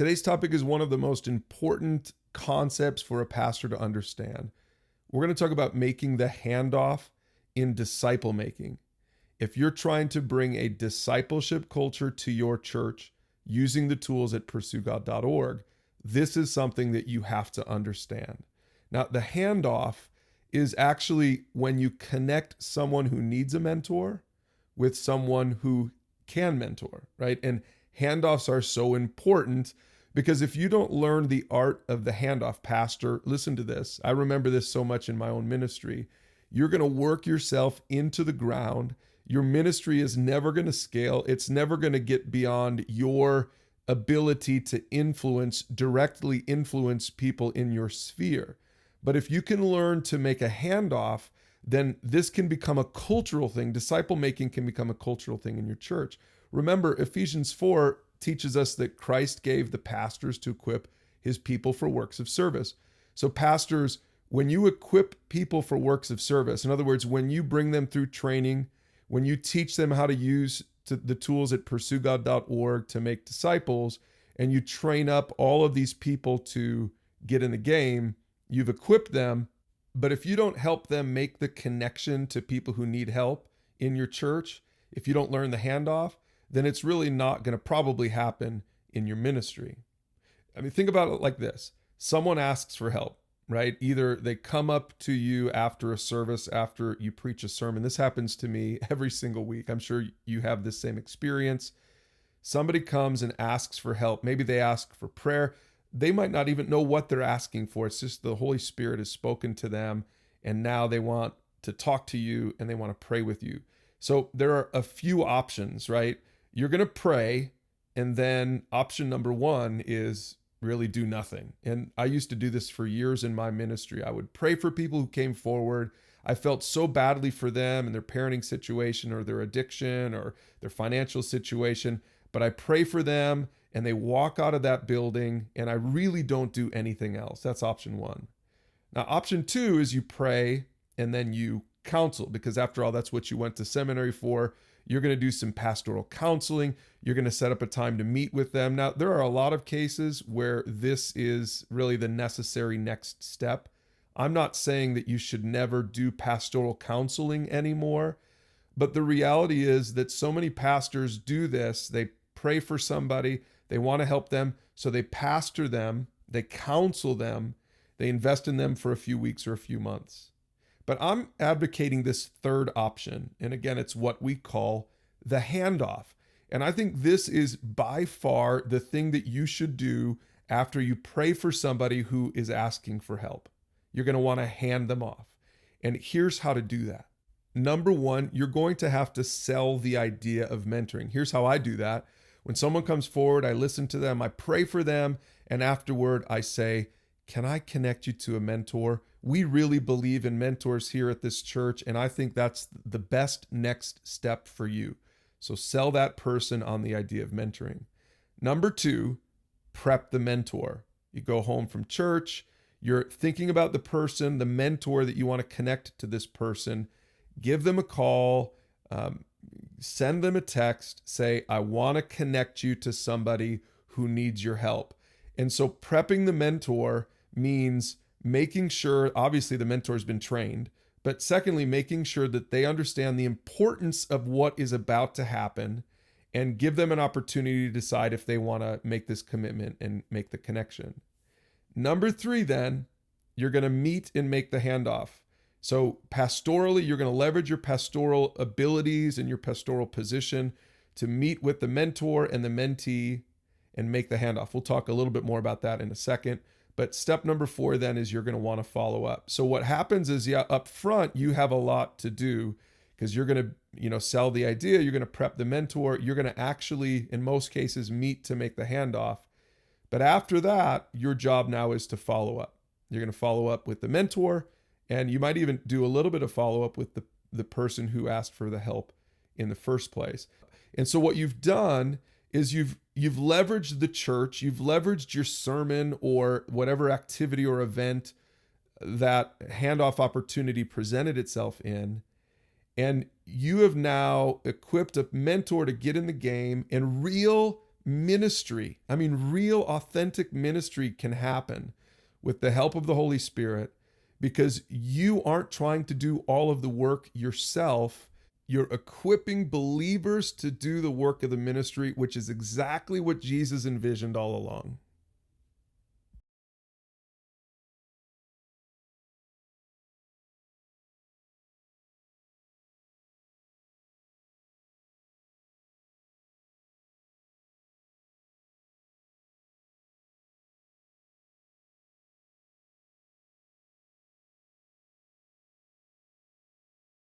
Today's topic is one of the most important concepts for a pastor to understand. We're going to talk about making the handoff in disciple making. If you're trying to bring a discipleship culture to your church using the tools at PursueGOD.org, this is something that you have to understand. Now, the handoff is actually when you connect someone who needs a mentor with someone who can mentor, right? And handoffs are so important because if you don't learn the art of the handoff, pastor, listen to this. I remember this so much in my own ministry. You're going to work yourself into the ground. Your ministry is never going to scale. It's never going to get beyond your ability to directly influence people in your sphere. But if you can learn to make a handoff, then this can become a cultural thing. Disciple making can become a cultural thing in your church. Remember, Ephesians 4 teaches us that Christ gave the pastors to equip his people for works of service. So pastors, when you equip people for works of service, in other words, when you bring them through training, when you teach them how to use the tools at PursueGOD.org to make disciples, and you train up all of these people to get in the game, you've equipped them. But if you don't help them make the connection to people who need help in your church, if you don't learn the handoff, then it's really not going to probably happen in your ministry. I mean, think about it like this. Someone asks for help, right? Either they come up to you after a service, after you preach a sermon. This happens to me every single week. I'm sure you have this same experience. Somebody comes and asks for help. Maybe they ask for prayer. They might not even know what they're asking for. It's just the Holy Spirit has spoken to them, and now they want to talk to you and they want to pray with you. So there are a few options, right? You're going to pray, and then option number one is really do nothing. And I used to do this for years in my ministry. I would pray for people who came forward. I felt so badly for them and their parenting situation or their addiction or their financial situation, but I pray for them and they walk out of that building and I really don't do anything else. That's option one. Now, option two is you pray and then you counsel, because after all, that's what you went to seminary for. You're going to do some pastoral counseling. You're going to set up a time to meet with them. Now, there are a lot of cases where this is really the necessary next step. I'm not saying that you should never do pastoral counseling anymore, but the reality is that so many pastors do this. They pray for somebody, they want to help them, so they pastor them, they counsel them, they invest in them for a few weeks or a few months. But I'm advocating this third option. And again, it's what we call the handoff. And I think this is by far the thing that you should do after you pray for somebody who is asking for help. You're going to want to hand them off. And here's how to do that. Number one, you're going to have to sell the idea of mentoring. Here's how I do that. When someone comes forward, I listen to them, I pray for them, and afterward I say, can I connect you to a mentor? We really believe in mentors here at this church, and I think that's the best next step for you. So sell that person on the idea of mentoring. Number two, prep the mentor. You go home from church, you're thinking about the person, the mentor that you want to connect to this person. Give them a call, send them a text, say, I want to connect you to somebody who needs your help. And so prepping the mentor means making sure, obviously the mentor's been trained, but secondly, making sure that they understand the importance of what is about to happen and give them an opportunity to decide if they want to make this commitment and make the connection. Number three, then, you're going to meet and make the handoff. So pastorally, you're going to leverage your pastoral abilities and your pastoral position to meet with the mentor and the mentee and make the handoff. We'll talk a little bit more about that in a second. But step number four then is you're going to want to follow up. So what happens is, up front, you have a lot to do because you're going to, sell the idea. You're going to prep the mentor. You're going to actually, in most cases, meet to make the handoff. But after that, your job now is to follow up. You're going to follow up with the mentor, and you might even do a little bit of follow up with the person who asked for the help in the first place. And so what you've done is you've leveraged the church, you've leveraged your sermon or whatever activity or event that handoff opportunity presented itself in, and you have now equipped a mentor to get in the game and ministry, I mean, real authentic ministry can happen with the help of the Holy Spirit because you aren't trying to do all of the work yourself. You're equipping believers to do the work of the ministry, which is exactly what Jesus envisioned all along.